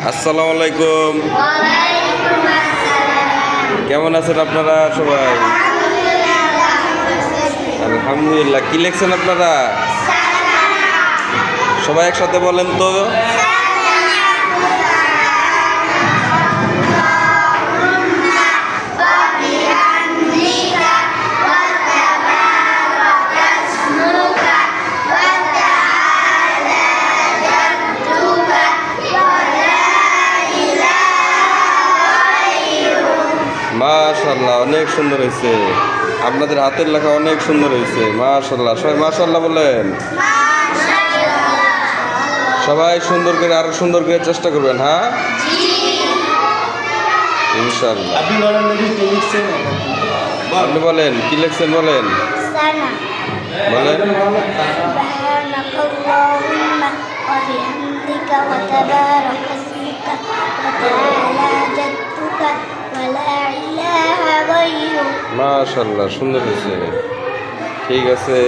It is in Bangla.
আসসালামু আলাইকুম। কেমন আছেন আপনারা সবাই? আলহামদুলিল্লাহ। কি লিখছেন আপনারা? সবাই একসাথে বলেন তো। মাশাআল্লাহ, অনেক সুন্দর হয়েছে। আপনাদের হাতের লেখা অনেক সুন্দর হয়েছে। মাশাআল্লাহ, সবাই মাশাআল্লাহ বলেন। সবাই সুন্দর করে, আরো সুন্দর করে চেষ্টা করবেন। হ্যাঁ, ইনশাআল্লাহ। আপনি বলেন কি লিখছেন, বলেন বলেন। মাশাআল্লাহ, সুন্দর হয়েছে। ঠিক আছে।